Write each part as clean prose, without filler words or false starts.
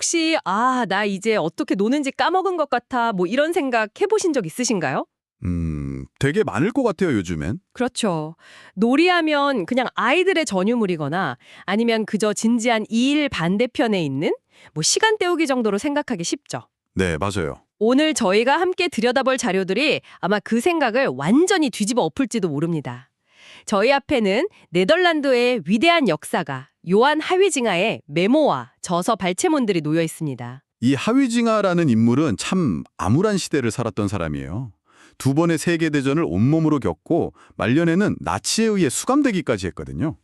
혹시 나 이제 어떻게 노는지 까먹은 것 같아. 뭐 이런 생각 해보신 적 있으신가요? 되게 많을 것 같아요, 요즘엔. 그렇죠. 놀이하면 그냥 아이들의 전유물이거나 아니면 그저 진지한 일 반대편에 있는 뭐 시간 때우기 정도로 생각하기 쉽죠. 네, 맞아요. 오늘 저희가 함께 들여다볼 자료들이 아마 그 생각을 완전히 뒤집어 엎을지도 모릅니다. 저희 앞에는 네덜란드의 위대한 역사가 요한 하위징하의 메모와 저서 발췌문들이 놓여 있습니다. 이 하위징하라는 인물은 참 암울한 시대를 살았던 사람이에요. 두 번의 세계대전을 온몸으로 겪고 말년에는 나치에 의해 수감되기까지 했거든요.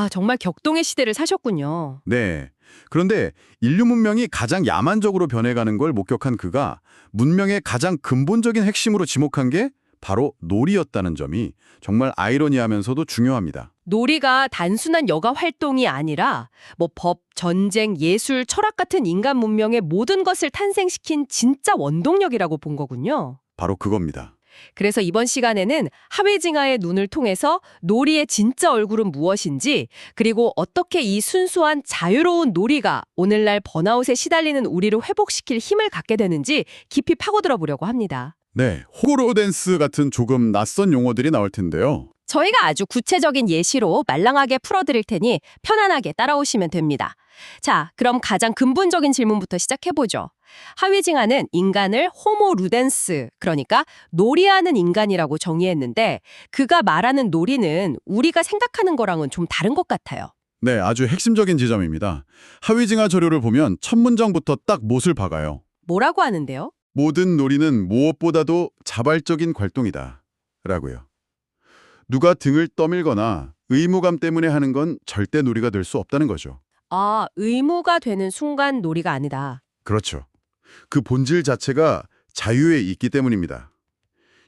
정말 격동의 시대를 사셨군요. 네. 그런데 인류 문명이 가장 야만적으로 변해가는 걸 목격한 그가 문명의 가장 근본적인 핵심으로 지목한 게 바로 놀이였다는 점이 정말 아이러니하면서도 중요합니다. 놀이가 단순한 여가 활동이 아니라 뭐 법, 전쟁, 예술, 철학 같은 인간 문명의 모든 것을 탄생시킨 진짜 원동력이라고 본 거군요. 바로 그겁니다. 그래서 이번 시간에는 하회징하의 눈을 통해서 놀이의 진짜 얼굴은 무엇인지, 그리고 어떻게 이 순수한 자유로운 놀이가 오늘날 번아웃에 시달리는 우리를 회복시킬 힘을 갖게 되는지 깊이 파고들어 보려고 합니다. 네, 호로댄스 같은 조금 낯선 용어들이 나올 텐데요. 저희가 아주 구체적인 예시로 말랑하게 풀어드릴 테니 편안하게 따라오시면 됩니다. 자, 그럼 가장 근본적인 질문부터 시작해보죠. 하위징하는 인간을 호모 루덴스, 그러니까 놀이하는 인간이라고 정의했는데 그가 말하는 놀이는 우리가 생각하는 거랑은 좀 다른 것 같아요. 네, 아주 핵심적인 지점입니다. 하위징하 저료를 보면 첫 문장부터 딱 못을 박아요. 뭐라고 하는데요? 모든 놀이는 무엇보다도 자발적인 활동이다. 라고요. 누가 등을 떠밀거나 의무감 때문에 하는 건 절대 놀이가 될 수 없다는 거죠. 의무가 되는 순간 놀이가 아니다. 그렇죠. 그 본질 자체가 자유에 있기 때문입니다.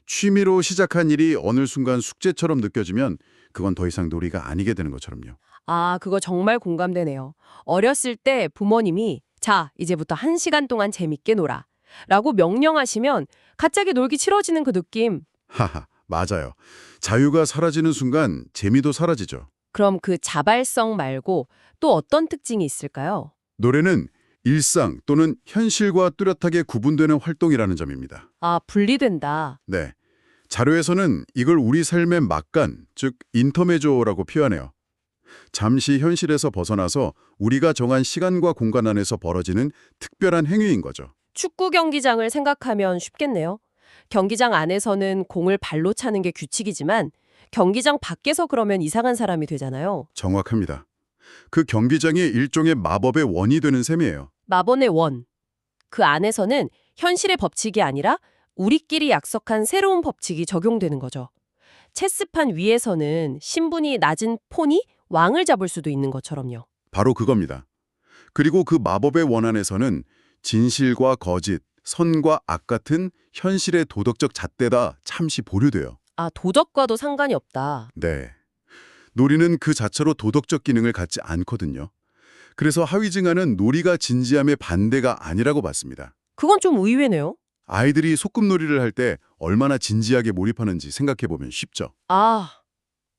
취미로 시작한 일이 어느 순간 숙제처럼 느껴지면 그건 더 이상 놀이가 아니게 되는 것처럼요. 그거 정말 공감되네요. 어렸을 때 부모님이 자, 이제부터 1시간 동안 재밌게 놀아 라고 명령하시면 갑자기 놀기 싫어지는 그 느낌. 하하, 맞아요. 자유가 사라지는 순간 재미도 사라지죠. 그럼 그 자발성 말고 또 어떤 특징이 있을까요? 노래는 일상 또는 현실과 뚜렷하게 구분되는 활동이라는 점입니다. 분리된다. 네. 자료에서는 이걸 우리 삶의 막간, 즉 인터메조라고 표현해요. 잠시 현실에서 벗어나서 우리가 정한 시간과 공간 안에서 벌어지는 특별한 행위인 거죠. 축구 경기장을 생각하면 쉽겠네요. 경기장 안에서는 공을 발로 차는 게 규칙이지만 경기장 밖에서 그러면 이상한 사람이 되잖아요. 정확합니다. 그 경기장이 일종의 마법의 원이 되는 셈이에요. 마법의 원. 그 안에서는 현실의 법칙이 아니라 우리끼리 약속한 새로운 법칙이 적용되는 거죠. 체스판 위에서는 신분이 낮은 폰이 왕을 잡을 수도 있는 것처럼요. 바로 그겁니다. 그리고 그 마법의 원 안에서는 진실과 거짓, 선과 악 같은 현실의 도덕적 잣대가 잠시 보류돼요. 도덕과도 상관이 없다. 네. 놀이는 그 자체로 도덕적 기능을 갖지 않거든요. 그래서 하위징하는 놀이가 진지함의 반대가 아니라고 봤습니다. 그건 좀 의외네요. 아이들이 소꿉놀이를 할 때 얼마나 진지하게 몰입하는지 생각해보면 쉽죠.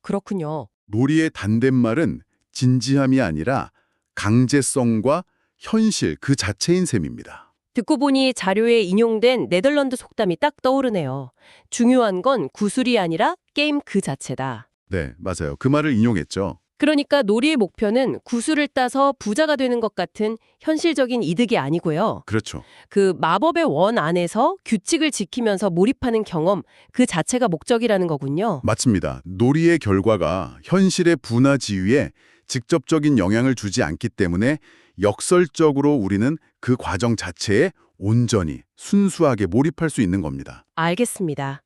그렇군요. 놀이의 단댓말은 진지함이 아니라 강제성과 현실 그 자체인 셈입니다. 듣고 보니 자료에 인용된 네덜란드 속담이 딱 떠오르네요. 중요한 건 구술이 아니라 게임 그 자체다. 네, 맞아요. 그 말을 인용했죠. 그러니까 놀이의 목표는 구슬을 따서 부자가 되는 것 같은 현실적인 이득이 아니고요. 그렇죠. 그 마법의 원 안에서 규칙을 지키면서 몰입하는 경험 그 자체가 목적이라는 거군요. 맞습니다. 놀이의 결과가 현실의 부나 지위에 직접적인 영향을 주지 않기 때문에 역설적으로 우리는 그 과정 자체에 온전히 순수하게 몰입할 수 있는 겁니다. 알겠습니다.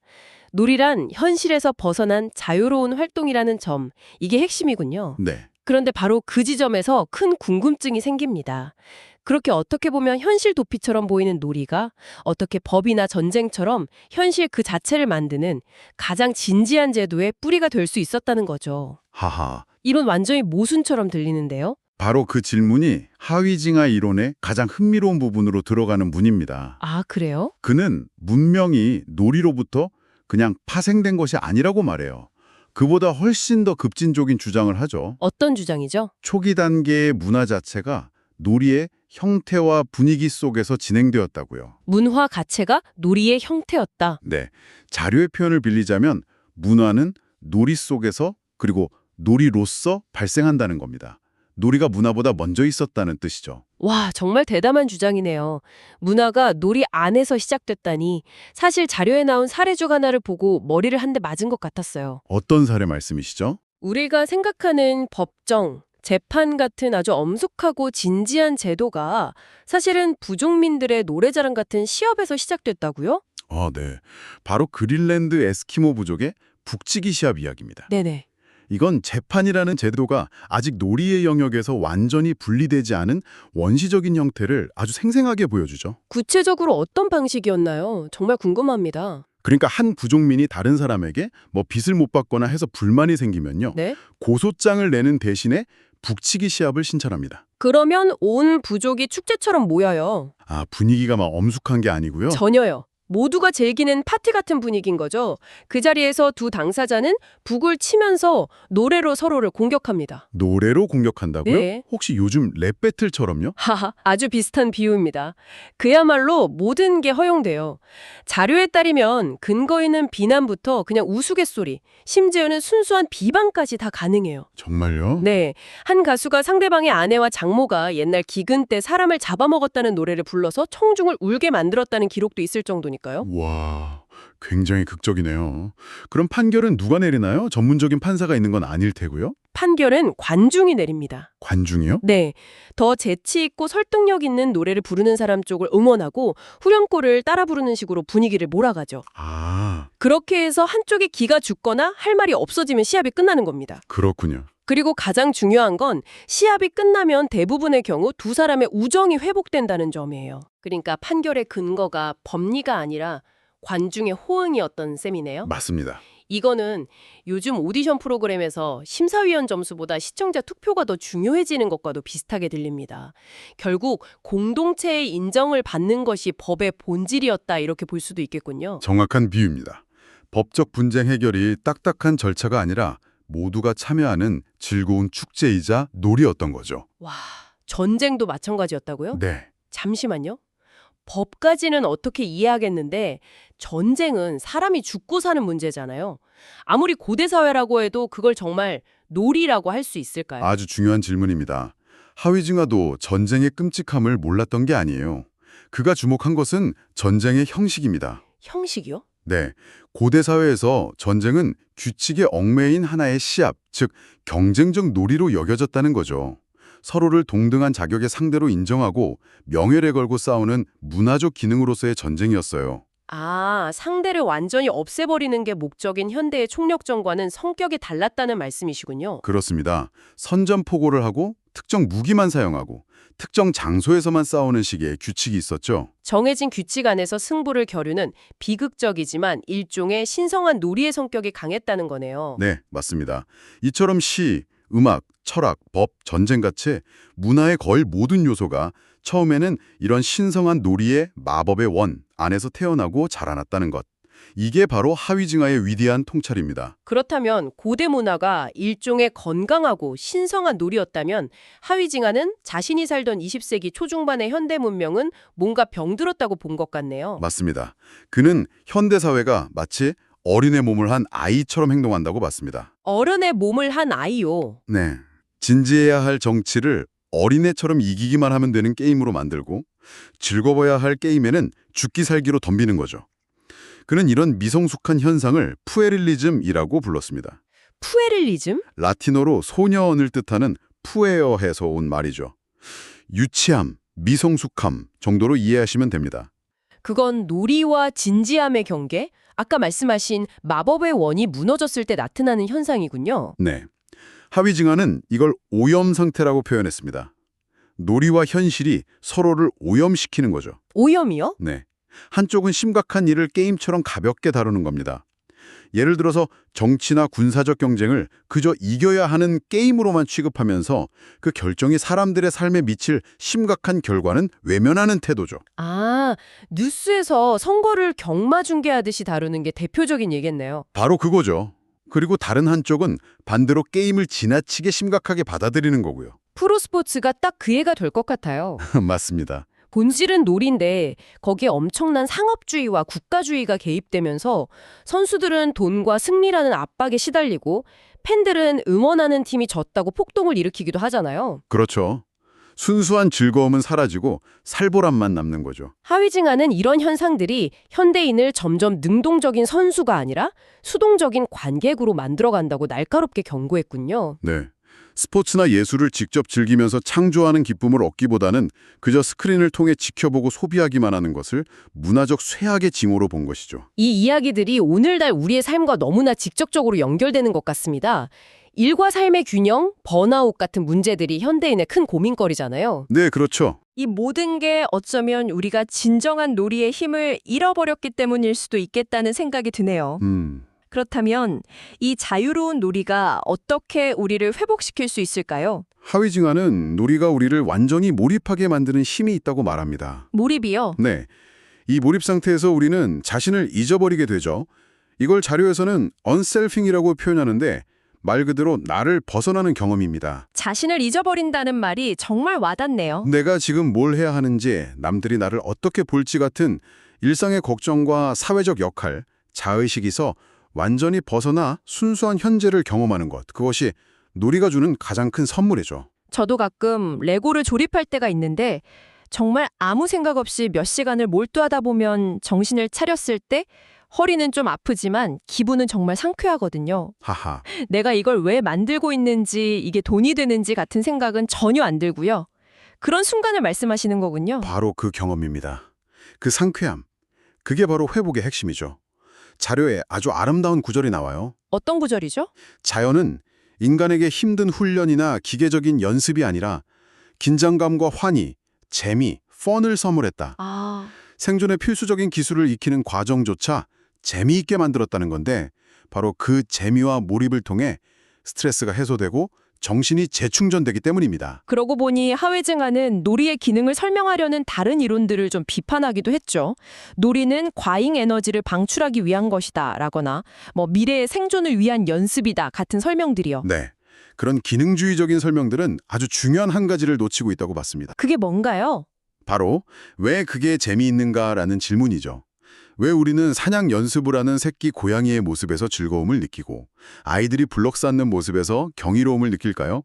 놀이란 현실에서 벗어난 자유로운 활동이라는 점, 이게 핵심이군요. 네. 그런데 바로 그 지점에서 큰 궁금증이 생깁니다. 그렇게 어떻게 보면 현실 도피처럼 보이는 놀이가 어떻게 법이나 전쟁처럼 현실 그 자체를 만드는 가장 진지한 제도의 뿌리가 될 수 있었다는 거죠. 하하. 이론 완전히 모순처럼 들리는데요. 바로 그 질문이 하위징하 이론의 가장 흥미로운 부분으로 들어가는 문입니다. 그래요? 그는 문명이 놀이로부터 그냥 파생된 것이 아니라고 말해요. 그보다 훨씬 더 급진적인 주장을 하죠. 어떤 주장이죠? 초기 단계의 문화 자체가 놀이의 형태와 분위기 속에서 진행되었다고요. 문화 가치가 놀이의 형태였다. 네, 자료의 표현을 빌리자면 문화는 놀이 속에서 그리고 놀이로서 발생한다는 겁니다. 놀이가 문화보다 먼저 있었다는 뜻이죠. 와, 정말 대담한 주장이네요. 문화가 놀이 안에서 시작됐다니 사실 자료에 나온 사례 중 하나를 보고 머리를 한 대 맞은 것 같았어요. 어떤 사례 말씀이시죠? 우리가 생각하는 법정, 재판 같은 아주 엄숙하고 진지한 제도가 사실은 부족민들의 노래자랑 같은 시합에서 시작됐다고요? 아, 네. 바로 그린랜드 에스키모 부족의 북치기 시합 이야기입니다. 네네. 이건 재판이라는 제도가 아직 놀이의 영역에서 완전히 분리되지 않은 원시적인 형태를 아주 생생하게 보여주죠. 구체적으로 어떤 방식이었나요? 정말 궁금합니다. 그러니까 한 부족민이 다른 사람에게 뭐 빚을 못 받거나 해서 불만이 생기면요. 네? 고소장을 내는 대신에 북치기 시합을 신청합니다. 그러면 온 부족이 축제처럼 모여요. 아, 분위기가 막 엄숙한 게 아니고요. 전혀요. 모두가 즐기는 파티 같은 분위기인 거죠. 그 자리에서 두 당사자는 북을 치면서 노래로 서로를 공격합니다. 노래로 공격한다고요? 네. 혹시 요즘 랩 배틀처럼요? 하하, 아주 비슷한 비유입니다. 그야말로 모든 게 허용돼요. 자료에 따르면 근거 있는 비난부터 그냥 우스갯소리, 심지어는 순수한 비방까지 다 가능해요. 정말요? 네, 한 가수가 상대방의 아내와 장모가 옛날 기근 때 사람을 잡아먹었다는 노래를 불러서 청중을 울게 만들었다는 기록도 있을 정도니까요. 와, 굉장히 극적이네요. 그럼 판결은 누가 내리나요? 전문적인 판사가 있는 건 아닐 테고요. 판결은 관중이 내립니다. 관중이요? 네, 더 재치 있고 설득력 있는 노래를 부르는 사람 쪽을 응원하고 후렴구를 따라 부르는 식으로 분위기를 몰아가죠. 아, 그렇게 해서 한쪽이 기가 죽거나 할 말이 없어지면 시합이 끝나는 겁니다. 그렇군요. 그리고 가장 중요한 건 시합이 끝나면 대부분의 경우 두 사람의 우정이 회복된다는 점이에요. 그러니까 판결의 근거가 법리가 아니라 관중의 호응이었던 셈이네요. 맞습니다. 이거는 요즘 오디션 프로그램에서 심사위원 점수보다 시청자 투표가 더 중요해지는 것과도 비슷하게 들립니다. 결국 공동체의 인정을 받는 것이 법의 본질이었다 이렇게 볼 수도 있겠군요. 정확한 비유입니다. 법적 분쟁 해결이 딱딱한 절차가 아니라 모두가 참여하는 즐거운 축제이자 놀이였던 거죠. 와, 전쟁도 마찬가지였다고요? 네. 잠시만요. 법까지는 어떻게 이해하겠는데 전쟁은 사람이 죽고 사는 문제잖아요. 아무리 고대 사회라고 해도 그걸 정말 놀이라고 할 수 있을까요? 아주 중요한 질문입니다. 하위징하도 전쟁의 끔찍함을 몰랐던 게 아니에요. 그가 주목한 것은 전쟁의 형식입니다. 형식이요? 네, 고대 사회에서 전쟁은 규칙에 얽매인 하나의 시합, 즉 경쟁적 놀이로 여겨졌다는 거죠. 서로를 동등한 자격의 상대로 인정하고 명예를 걸고 싸우는 문화적 기능으로서의 전쟁이었어요. 아, 상대를 완전히 없애버리는 게 목적인 현대의 총력전과는 성격이 달랐다는 말씀이시군요. 그렇습니다. 선전포고를 하고 특정 무기만 사용하고 특정 장소에서만 싸우는 식의 규칙이 있었죠. 정해진 규칙 안에서 승부를 겨루는 비극적이지만 일종의 신성한 놀이의 성격이 강했다는 거네요. 네, 맞습니다. 이처럼 시, 음악, 철학, 법, 전쟁같이 문화의 거의 모든 요소가 처음에는 이런 신성한 놀이의 마법의 원 안에서 태어나고 자라났다는 것. 이게 바로 하위징하의 위대한 통찰입니다. 그렇다면 고대 문화가 일종의 건강하고 신성한 놀이였다면 하위징하는 자신이 살던 20세기 초중반의 현대 문명은 뭔가 병들었다고 본 것 같네요. 맞습니다. 그는 현대 사회가 마치 어린애 몸을 한 아이처럼 행동한다고 봤습니다. 어른의 몸을 한 아이요. 네, 진지해야 할 정치를 어린애처럼 이기기만 하면 되는 게임으로 만들고 즐거워야 할 게임에는 죽기 살기로 덤비는 거죠. 그는 이런 미성숙한 현상을 푸에릴리즘이라고 불렀습니다. 푸에릴리즘? 라틴어로 소년을 뜻하는 푸에어에서 온 말이죠. 유치함, 미성숙함 정도로 이해하시면 됩니다. 그건 놀이와 진지함의 경계? 아까 말씀하신 마법의 원이 무너졌을 때 나타나는 현상이군요. 네, 하위징하는 이걸 오염 상태라고 표현했습니다. 놀이와 현실이 서로를 오염시키는 거죠. 오염이요? 네, 한쪽은 심각한 일을 게임처럼 가볍게 다루는 겁니다. 예를 들어서 정치나 군사적 경쟁을 그저 이겨야 하는 게임으로만 취급하면서 그 결정이 사람들의 삶에 미칠 심각한 결과는 외면하는 태도죠. 아, 뉴스에서 선거를 경마 중계하듯이 다루는 게 대표적인 예겠네요. 바로 그거죠. 그리고 다른 한쪽은 반대로 게임을 지나치게 심각하게 받아들이는 거고요. 프로스포츠가 딱 그 애가 될 것 같아요. 맞습니다. 본질은 놀인데 거기에 엄청난 상업주의와 국가주의가 개입되면서 선수들은 돈과 승리라는 압박에 시달리고 팬들은 응원하는 팀이 졌다고 폭동을 일으키기도 하잖아요. 그렇죠. 순수한 즐거움은 사라지고 살벌함만 남는 거죠. 하위징하는 이런 현상들이 현대인을 점점 능동적인 선수가 아니라 수동적인 관객으로 만들어간다고 날카롭게 경고했군요. 네. 스포츠나 예술을 직접 즐기면서 창조하는 기쁨을 얻기보다는 그저 스크린을 통해 지켜보고 소비하기만 하는 것을 문화적 쇠악의 징후로 본 것이죠. 이 이야기들이 오늘날 우리의 삶과 너무나 직접적으로 연결되는 것 같습니다. 일과 삶의 균형, 번아웃 같은 문제들이 현대인의 큰 고민거리잖아요. 네, 그렇죠. 이 모든 게 어쩌면 우리가 진정한 놀이의 힘을 잃어버렸기 때문일 수도 있겠다는 생각이 드네요. 그렇다면 이 자유로운 놀이가 어떻게 우리를 회복시킬 수 있을까요? 하위징하는 놀이가 우리를 완전히 몰입하게 만드는 힘이 있다고 말합니다. 몰입이요? 네. 이 몰입 상태에서 우리는 자신을 잊어버리게 되죠. 이걸 자료에서는 언셀핑이라고 표현하는데 말 그대로 나를 벗어나는 경험입니다. 자신을 잊어버린다는 말이 정말 와닿네요. 내가 지금 뭘 해야 하는지, 남들이 나를 어떻게 볼지 같은 일상의 걱정과 사회적 역할, 자의식에서 완전히 벗어나 순수한 현재를 경험하는 것, 그것이 놀이가 주는 가장 큰 선물이죠. 저도 가끔 레고를 조립할 때가 있는데 정말 아무 생각 없이 몇 시간을 몰두하다 보면 정신을 차렸을 때 허리는 좀 아프지만 기분은 정말 상쾌하거든요. 하하. 내가 이걸 왜 만들고 있는지, 이게 돈이 되는지 같은 생각은 전혀 안 들고요. 그런 순간을 말씀하시는 거군요. 바로 그 경험입니다. 그 상쾌함. 그게 바로 회복의 핵심이죠. 자료에 아주 아름다운 구절이 나와요. 어떤 구절이죠? 자연은 인간에게 힘든 훈련이나 기계적인 연습이 아니라 긴장감과 환희, 재미, 펀을 선물했다. 아, 생존의 필수적인 기술을 익히는 과정조차 재미있게 만들었다는 건데 바로 그 재미와 몰입을 통해 스트레스가 해소되고 정신이 재충전되기 때문입니다. 그러고 보니 하회증하는 놀이의 기능을 설명하려는 다른 이론들을 좀 비판하기도 했죠. 놀이는 과잉 에너지를 방출하기 위한 것이다 라거나 미래의 생존을 위한 연습이다 같은 설명들이요. 네, 그런 기능주의적인 설명들은 아주 중요한 한 가지를 놓치고 있다고 봤습니다. 그게 뭔가요? 바로 왜 그게 재미있는가라는 질문이죠. 왜 우리는 사냥 연습을 하는 새끼 고양이의 모습에서 즐거움을 느끼고 아이들이 블럭 쌓는 모습에서 경이로움을 느낄까요?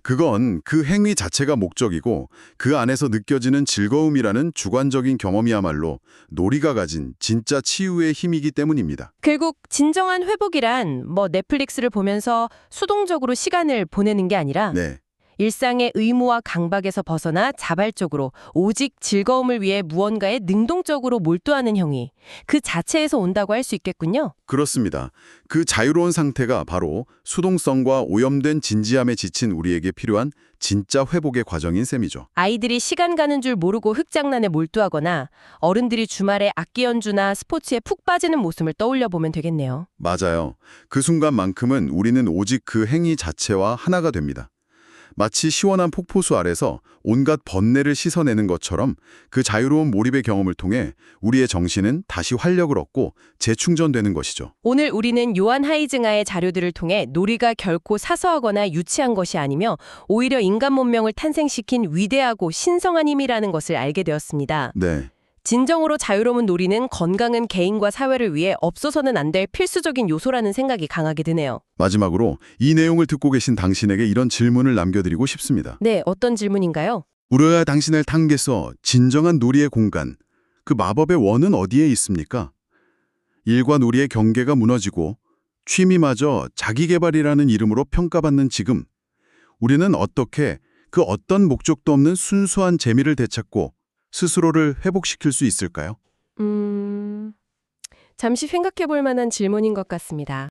그건 그 행위 자체가 목적이고 그 안에서 느껴지는 즐거움이라는 주관적인 경험이야말로 놀이가 가진 진짜 치유의 힘이기 때문입니다. 결국 진정한 회복이란 넷플릭스를 보면서 수동적으로 시간을 보내는 게 아니라 네, 일상의 의무와 강박에서 벗어나 자발적으로 오직 즐거움을 위해 무언가에 능동적으로 몰두하는 행위, 그 자체에서 온다고 할 수 있겠군요. 그렇습니다. 그 자유로운 상태가 바로 수동성과 오염된 진지함에 지친 우리에게 필요한 진짜 회복의 과정인 셈이죠. 아이들이 시간 가는 줄 모르고 흙장난에 몰두하거나 어른들이 주말에 악기 연주나 스포츠에 푹 빠지는 모습을 떠올려 보면 되겠네요. 맞아요. 그 순간만큼은 우리는 오직 그 행위 자체와 하나가 됩니다. 마치 시원한 폭포수 아래서 온갖 번뇌를 씻어내는 것처럼 그 자유로운 몰입의 경험을 통해 우리의 정신은 다시 활력을 얻고 재충전되는 것이죠. 오늘 우리는 요한 하이징하의 자료들을 통해 놀이가 결코 사소하거나 유치한 것이 아니며 오히려 인간 문명을 탄생시킨 위대하고 신성한 힘이라는 것을 알게 되었습니다. 네, 진정으로 자유로운 놀이는 건강한 개인과 사회를 위해 없어서는 안 될 필수적인 요소라는 생각이 강하게 드네요. 마지막으로 이 내용을 듣고 계신 당신에게 이런 질문을 남겨드리고 싶습니다. 네, 어떤 질문인가요? 우려야 당신을 당겨서 진정한 놀이의 공간, 그 마법의 원은 어디에 있습니까? 일과 놀이의 경계가 무너지고 취미마저 자기개발이라는 이름으로 평가받는 지금, 우리는 어떻게 그 어떤 목적도 없는 순수한 재미를 되찾고 스스로를 회복시킬 수 있을까요? 잠시 생각해 볼 만한 질문인 것 같습니다.